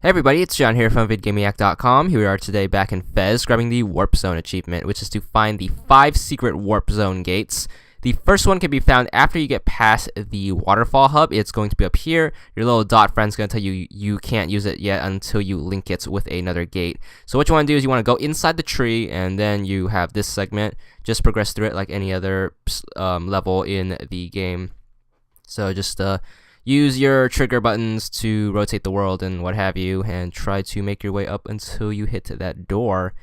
Hey everybody, it's John here from VidGamiac.com. Here we are today back in Fez, grabbing the Warp Zone achievement, which is to find the 5 secret Warp Zone gates. The first one can be found after you get past the waterfall hub. It's going to be up here. Your little dot friend's going to tell you you can't use it yet until you link it with another gate. So what you want to do is you want to go inside the tree, and then you have this segment. Just progress through it like any other level in the game. So just use your trigger buttons to rotate the world and what have you, and try to make your way up until you hit that door.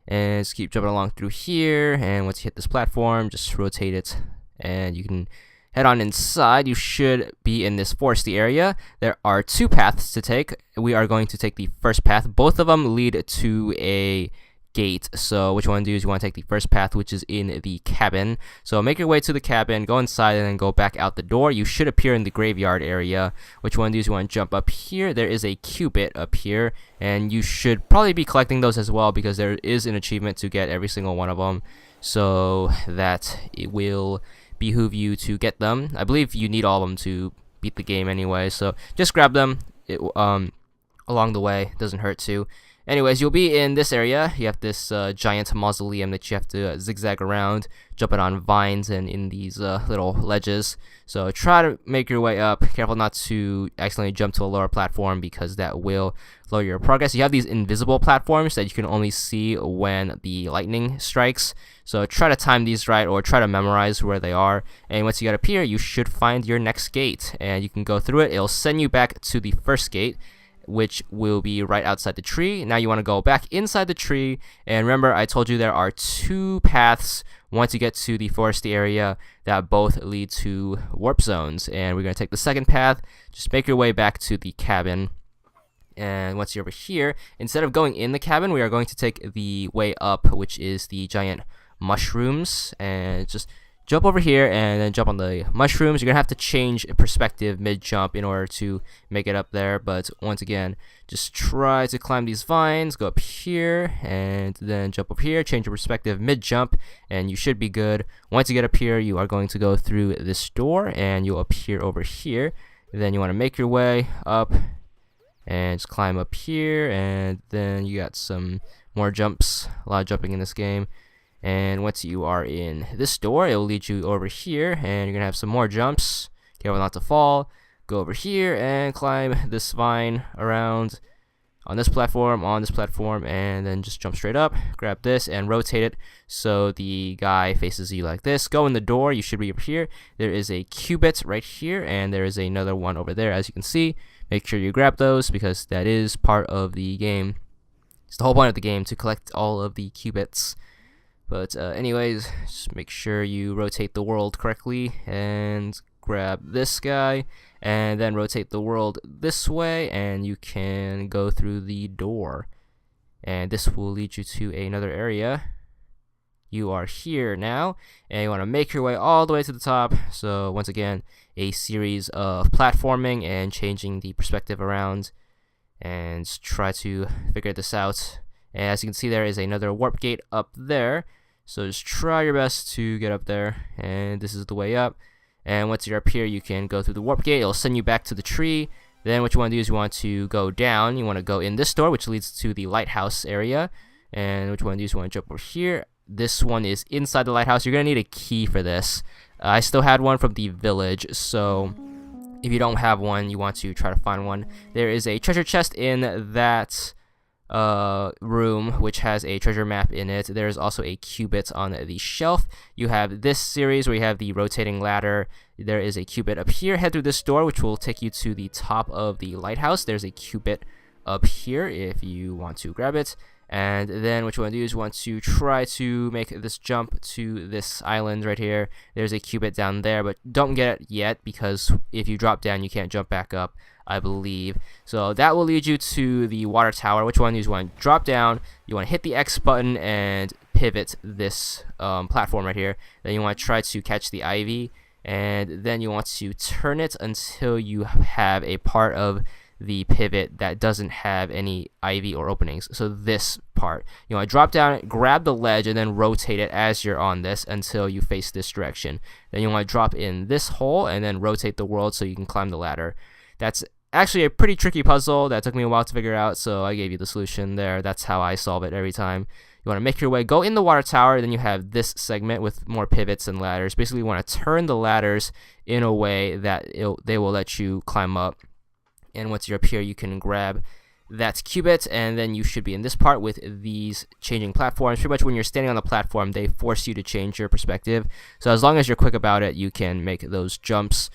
And just keep jumping along through here, and once you hit this platform, just rotate it, and you can head on inside. You should be in this foresty area. There are 2 paths to take. We are going to take the first path. Both of them lead to a gate. So what you want to do is you want to take the first path, which is in the cabin. So make your way to the cabin, go inside, and then go back out the door. You should appear in the graveyard area. What you want to do is you want to jump up here. There is a cubit up here, and you should probably be collecting those as well, because there is an achievement to get every single one of them, so that it will behoove you to get them. I believe you need all of them to beat the game anyway, so just grab them along the way. Doesn't hurt to. Anyways, you'll be in this area. You have this giant mausoleum that you have to zigzag around, jumping on vines and in these little ledges. So try to make your way up. Careful not to accidentally jump to a lower platform, because that will lower your progress. You have these invisible platforms that you can only see when the lightning strikes. So try to time these right, or try to memorize where they are. And once you get up here, you should find your next gate, and you can go through it. It'll send you back to the first gate, which will be right outside the tree. Now you want to go back inside the tree, and remember I told you there are 2 paths once you get to the foresty area that both lead to warp zones, and we're going to take the second path. Just make your way back to the cabin, and once you're over here, instead of going in the cabin, we are going to take the way up, which is the giant mushrooms, and just jump over here and then jump on the mushrooms. You're going to have to change perspective mid-jump in order to make it up there, but once again, just try to climb these vines, go up here, and then jump up here, change your perspective mid-jump, and you should be good. Once you get up here, you are going to go through this door, and you'll appear over here. Then you want to make your way up, and just climb up here, and then you got some more jumps. A lot of jumping in this game. And once you are in this door, it will lead you over here, and you're going to have some more jumps. Careful not to fall. Go over here and climb this vine around on this platform, and then just jump straight up. Grab this and rotate it so the guy faces you like this. Go in the door. You should be up here. There is a cubit right here, and there is another one over there, as you can see. Make sure you grab those, because that is part of the game. It's the whole point of the game, to collect all of the cubits. But anyways, just make sure you rotate the world correctly, and grab this guy, and then rotate the world this way, and you can go through the door. And this will lead you to another area. You are here now, and you want to make your way all the way to the top. So once again, a series of platforming and changing the perspective around, and try to figure this out. And as you can see, there is another warp gate up there. So just try your best to get up there, and this is the way up. And once you're up here, you can go through the warp gate. It'll send you back to the tree. Then what you want to do is you want to go down. You want to go in this door, which leads to the lighthouse area. And what you want to do is you want to jump over here. This one is inside the lighthouse. You're going to need a key for this. I still had one from the village, so if you don't have one, you want to try to find one. There is a treasure chest in that room, which has a treasure map in it. There's also a cubit on the shelf. You have this series where you have the rotating ladder. There is a cubit up here. Head through this door, which will take you to the top of the lighthouse. There's a cubit up here if you want to grab it. And then what you want to do is you want to try to make this jump to this island right here. There's a cubit down there, but don't get it yet, because if you drop down, you can't jump back up, I believe. So that will lead you to the water tower. What you want to do is you want to drop down. You want to hit the X button and pivot this platform right here. Then you want to try to catch the ivy, and then you want to turn it until you have a part of the pivot that doesn't have any ivy or openings. So this part, you want to drop down, grab the ledge, and then rotate it as you're on this until you face this direction. Then you want to drop in this hole and then rotate the world so you can climb the ladder. That's actually a pretty tricky puzzle that took me a while to figure out, so I gave you the solution there. That's how I solve it every time. You want to make your way, go in the water tower, then you have this segment with more pivots and ladders. Basically, you want to turn the ladders in a way that they will let you climb up. And once you're up here, you can grab that cubit, and then you should be in this part with these changing platforms. Pretty much when you're standing on the platform, they force you to change your perspective. So as long as you're quick about it, you can make those jumps,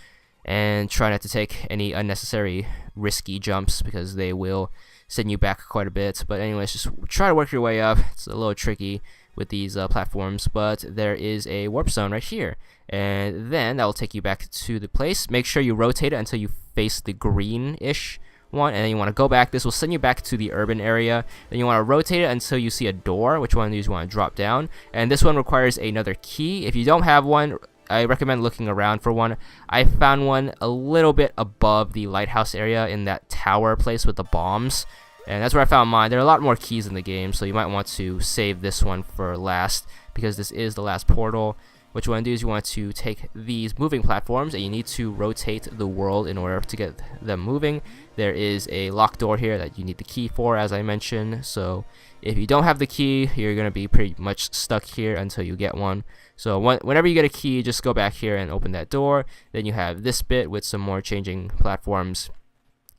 and try not to take any unnecessary risky jumps because they will send you back quite a bit. But anyways, just try to work your way up. It's a little tricky with these platforms, but there is a warp zone right here, and then that will take you back to the place. Make sure you rotate it until you face the greenish one, and then you want to go back. This will send you back to the urban area. Then you want to rotate it until you see a door, which one of these you want to drop down, and this one requires another key. If you don't have one, I recommend looking around for one. I found one a little bit above the lighthouse area in that tower place with the bombs, and that's where I found mine. There are a lot more keys in the game, so you might want to save this one for last because this is the last portal. What you want to do is you want to take these moving platforms, and you need to rotate the world in order to get them moving. There is a locked door here that you need the key for, as I mentioned, so if you don't have the key, you're going to be pretty much stuck here until you get one. So whenever you get a key, just go back here and open that door. Then you have this bit with some more changing platforms.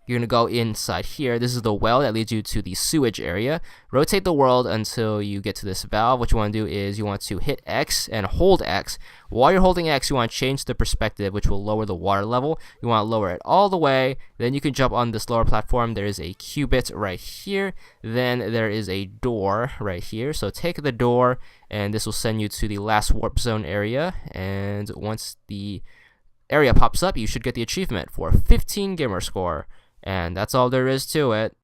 You're going to go inside here. This is the well that leads you to the sewage area. Rotate the world until you get to this valve. What you want to do is you want to hit X and hold X. While you're holding X, you want to change the perspective, which will lower the water level. You want to lower it all the way. Then you can jump on this lower platform. There is a cubit right here. Then there is a door right here. So take the door, and this will send you to the last warp zone area. And once the area pops up, you should get the achievement for 15 gamer score. And that's all there is to it.